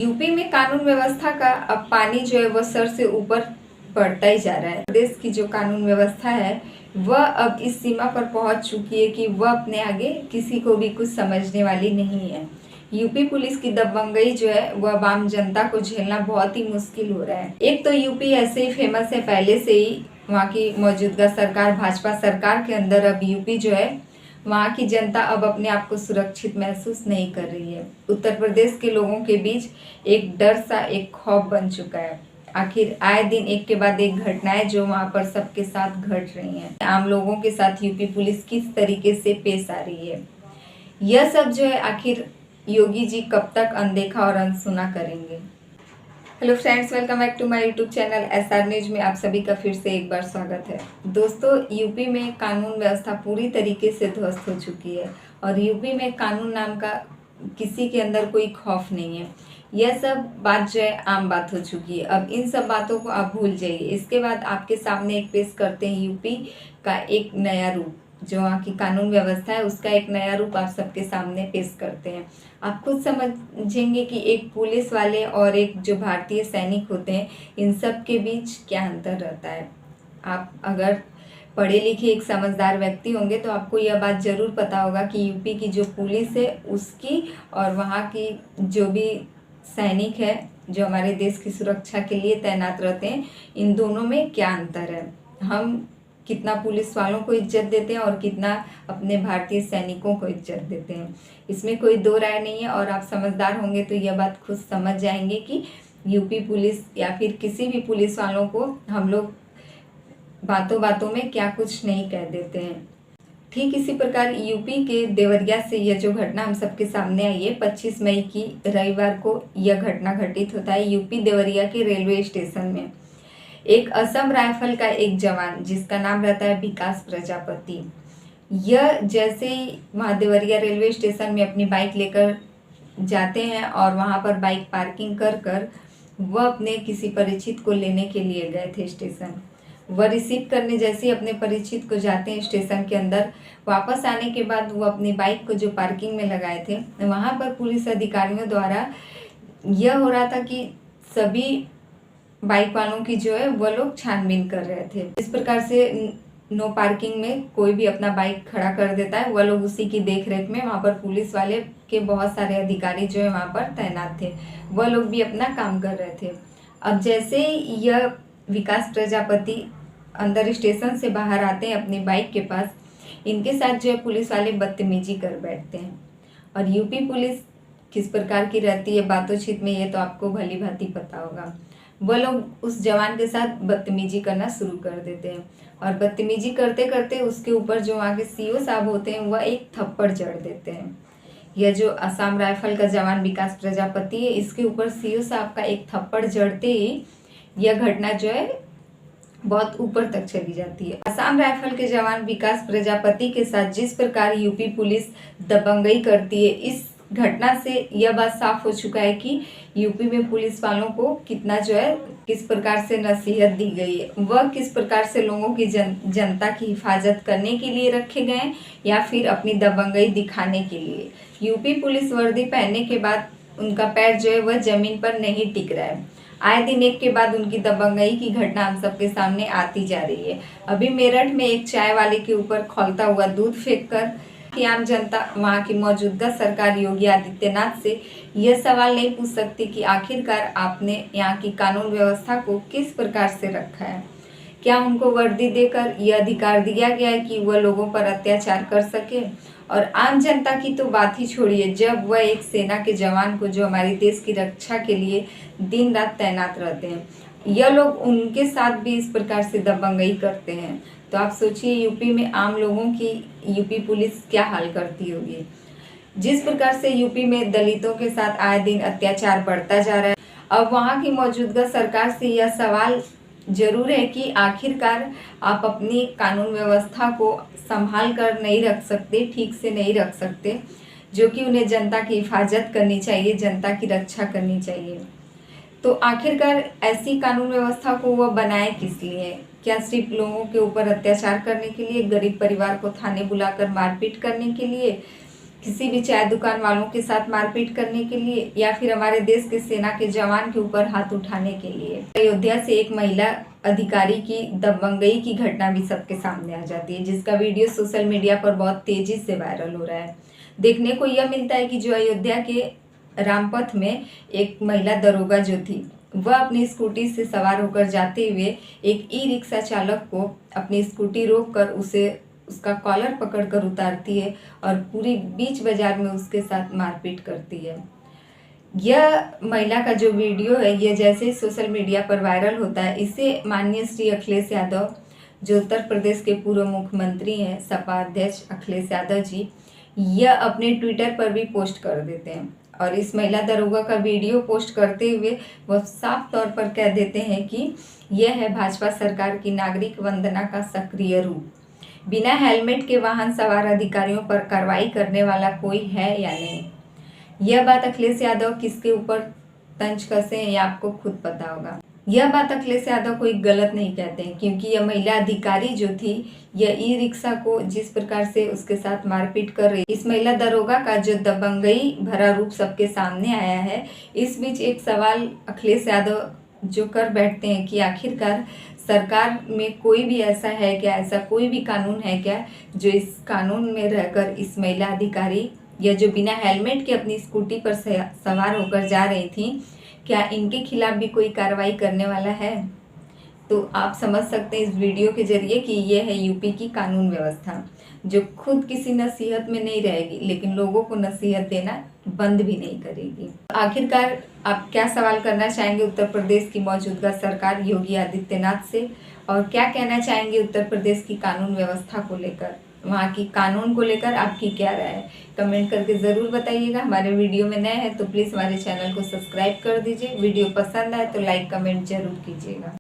UP में कानून व्यवस्था का अब पानी जो है वह सर से ऊपर बढ़ता ही जा रहा है। प्रदेश की जो कानून व्यवस्था है वह अब इस सीमा पर पहुंच चुकी है कि वह अपने आगे किसी को भी कुछ समझने वाली नहीं है। यूपी पुलिस की दबंगई जो है वह आम जनता को झेलना बहुत ही मुश्किल हो रहा है। एक तो यूपी ऐसे ही फेमस है पहले से ही, वहाँ की मौजूदा सरकार भाजपा सरकार के अंदर अब यूपी जो है वहाँ की जनता अब अपने आप को सुरक्षित महसूस नहीं कर रही है। उत्तर प्रदेश के लोगों के बीच एक डर सा, एक खौफ बन चुका है। आखिर आए दिन एक के बाद एक घटनाएं जो वहाँ पर सबके साथ घट रही हैं। आम लोगों के साथ यूपी पुलिस किस तरीके से पेश आ रही है, यह सब जो है आखिर योगी जी कब तक अनदेखा और अनसुना करेंगे। Hello friends, welcome back to my YouTube channel SR news में आप सभी का फिर से एक बार स्वागत है। दोस्तों, यूपी में कानून व्यवस्था पूरी तरीके से ध्वस्त हो चुकी है और यूपी में कानून नाम का किसी के अंदर कोई खौफ नहीं है। यह सब बात जो है आम बात हो चुकी है। अब इन सब बातों को आप भूल जाइए। इसके बाद आपके सामने एक पेश करते हैं यूपी का एक नया रूप, जो वहाँ की कानून व्यवस्था है उसका एक नया रूप आप सबके सामने पेश करते हैं। आप खुद समझेंगे कि एक पुलिस वाले और एक जो भारतीय सैनिक होते हैं इन सब के बीच क्या अंतर रहता है। आप अगर पढ़े लिखे एक समझदार व्यक्ति होंगे तो आपको यह बात ज़रूर पता होगा कि यूपी की जो पुलिस है उसकी और वहाँ की जो भी सैनिक है जो हमारे देश की सुरक्षा के लिए तैनात रहते हैं, इन दोनों में क्या अंतर है। हम कितना पुलिस वालों को इज्जत देते हैं और कितना अपने भारतीय सैनिकों को इज्जत देते हैं, इसमें कोई दो राय नहीं है। और आप समझदार होंगे तो यह बात खुद समझ जाएंगे कि यूपी पुलिस या फिर किसी भी पुलिस वालों को हम लोग बातों बातों में क्या कुछ नहीं कह देते हैं। ठीक इसी प्रकार यूपी के देवरिया से यह जो घटना हम सबके सामने आई है, 25 मई की रविवार को यह घटना घटित होता है यूपी देवरिया के रेलवे स्टेशन में। एक असम राइफल का एक जवान जिसका नाम रहता है विकास प्रजापति, यह जैसे ही वहाँ देवरिया रेलवे स्टेशन में अपनी बाइक लेकर जाते हैं और वहाँ पर बाइक पार्किंग कर कर वह अपने किसी परिचित को लेने के लिए गए थे स्टेशन। वह रिसीव करने जैसे ही अपने परिचित को जाते हैं स्टेशन के अंदर, वापस आने के बाद वो अपनी बाइक को जो पार्किंग में लगाए थे वहाँ पर पुलिस अधिकारियों द्वारा यह हो रहा था कि सभी बाइक वालों की जो है वह लोग छानबीन कर रहे थे। इस प्रकार से नो पार्किंग में कोई भी अपना बाइक खड़ा कर देता है, वह लोग उसी की देखरेख में वहाँ पर पुलिस वाले के बहुत सारे अधिकारी जो है वहाँ पर तैनात थे, वह लोग भी अपना काम कर रहे थे। अब जैसे ही यह विकास प्रजापति अंदर स्टेशन से बाहर आते हैं अपनी बाइक के पास, इनके साथ जो है पुलिस वाले बदतमीजी कर बैठते हैं। और यूपी पुलिस किस प्रकार की रहती है बातों-चीत में, ये तो आपको भली भांति पता होगा। वह लोग उस जवान के साथ बदतमीजी करना शुरू कर देते हैं और बदतमीजी करते करते उसके ऊपर जो वहाँ के सीओ साहब होते हैं वह एक थप्पड़ जड़ देते हैं। यह जो असम राइफल का जवान विकास प्रजापति है, इसके ऊपर सीओ साहब का एक थप्पड़ जड़ते ही यह घटना जो है बहुत ऊपर तक चली जाती है। असम राइफल के जवान विकास प्रजापति के साथ जिस प्रकार यूपी पुलिस दबंगई करती है, इस घटना से यह बात साफ हो चुका है कि यूपी में पुलिस वालों को कितना जो है किस प्रकार से नसीहत दी गई है, वह किस प्रकार से लोगों की जनता की हिफाजत करने के लिए रखे गए हैं या फिर अपनी दबंगई दिखाने के लिए। यूपी पुलिस वर्दी पहनने के बाद उनका पैर जो है वह जमीन पर नहीं टिक रहा है। आए दिन एक के बाद उनकी दबंगई की घटना हम सबके सामने आती जा रही है। अभी मेरठ में एक चाय वाले के ऊपर खौलता हुआ दूध फेंककर कि आम जनता वहाँ की मौजूदा सरकार योगी आदित्यनाथ से यह सवाल नहीं पूछ सकती कि आखिरकार आपने यहाँ की कानून व्यवस्था को किस प्रकार से रखा है। क्या उनको वर्दी देकर यह अधिकार दिया गया है कि वह लोगों पर अत्याचार कर सके। और आम जनता की तो बात ही छोड़िए, जब वह एक सेना के जवान को जो हमारे देश की रक्षा के लिए दिन रात तैनात रहते हैं, यह लोग उनके साथ भी इस प्रकार से दबंगई करते हैं, तो आप सोचिए यूपी में आम लोगों की यूपी पुलिस क्या हाल करती होगी। जिस प्रकार से यूपी में दलितों के साथ आए दिन अत्याचार बढ़ता जा रहा है, अब वहाँ की मौजूदा सरकार से यह सवाल जरूर है कि आखिरकार आप अपनी कानून व्यवस्था को संभाल कर नहीं रख सकते, ठीक से नहीं रख सकते, जो कि उन्हें जनता की हिफाजत करनी चाहिए, जनता की रक्षा करनी चाहिए। तो आखिरकार ऐसी कानून व्यवस्था को वह बनाए किस लिए? क्या सिर्फ लोगों के ऊपर अत्याचार करने के लिए, गरीब परिवार को थाने बुलाकर मारपीट करने के लिए, किसी भी चाय दुकान वालों के साथ मारपीट करने के लिए या फिर हमारे देश के सेना के जवान के ऊपर हाथ उठाने के लिए। अयोध्या से एक महिला अधिकारी की दबंगई की घटना भी सबके सामने आ जाती है, जिसका वीडियो सोशल मीडिया पर बहुत तेजी से वायरल हो रहा है। देखने को यह मिलता है कि जो अयोध्या के रामपथ में एक महिला दरोगा जो थी, वह अपनी स्कूटी से सवार होकर जाते हुए एक ई रिक्शा चालक को अपनी स्कूटी रोककर उसका कॉलर पकड़कर उतारती है और पूरी बीच बाजार में उसके साथ मारपीट करती है। यह महिला का जो वीडियो है, यह जैसे ही सोशल मीडिया पर वायरल होता है, इसे माननीय श्री अखिलेश यादव, जो उत्तर प्रदेश के पूर्व मुख्यमंत्री हैं, सपा अध्यक्ष अखिलेश यादव जी, यह अपने ट्विटर पर भी पोस्ट कर देते हैं और इस महिला दरोगा का वीडियो पोस्ट करते हुए वह साफ तौर पर कह देते हैं कि यह है भाजपा सरकार की नागरिक वंदना का सक्रिय रूप। बिना हेलमेट के वाहन सवार अधिकारियों पर कार्रवाई करने वाला कोई है या नहीं। यह बात अखिलेश यादव किसके ऊपर तंज कसे हैं, यह आपको खुद पता होगा। यह बात अखिलेश यादव कोई गलत नहीं कहते हैं, क्योंकि यह महिला अधिकारी जो थी, यह ई रिक्शा को जिस प्रकार से उसके साथ मारपीट कर रही, इस महिला दरोगा का जो दबंगई भरा रूप सबके सामने आया है। इस बीच एक सवाल अखिलेश यादव जो कर बैठते हैं कि आखिरकार सरकार में कोई भी ऐसा है क्या, ऐसा कोई भी कानून है क्या जो इस कानून में रहकर इस महिला अधिकारी या जो बिना हेलमेट के अपनी स्कूटी पर सवार होकर जा रही थी, क्या इनके खिलाफ भी कोई कार्रवाई करने वाला है। तो आप समझ सकते हैं इस वीडियो के जरिए कि ये है यूपी की कानून व्यवस्था, जो खुद किसी नसीहत में नहीं रहेगी लेकिन लोगों को नसीहत देना बंद भी नहीं करेगी। आखिरकार आप क्या सवाल करना चाहेंगे उत्तर प्रदेश की मौजूदा सरकार योगी आदित्यनाथ से, और क्या कहना चाहेंगे उत्तर प्रदेश की कानून व्यवस्था को लेकर, वहाँ की कानून को लेकर आपकी क्या राय है, कमेंट करके ज़रूर बताइएगा। हमारे वीडियो में नए हैं तो प्लीज़ हमारे चैनल को सब्सक्राइब कर दीजिए। वीडियो पसंद आए तो लाइक कमेंट जरूर कीजिएगा।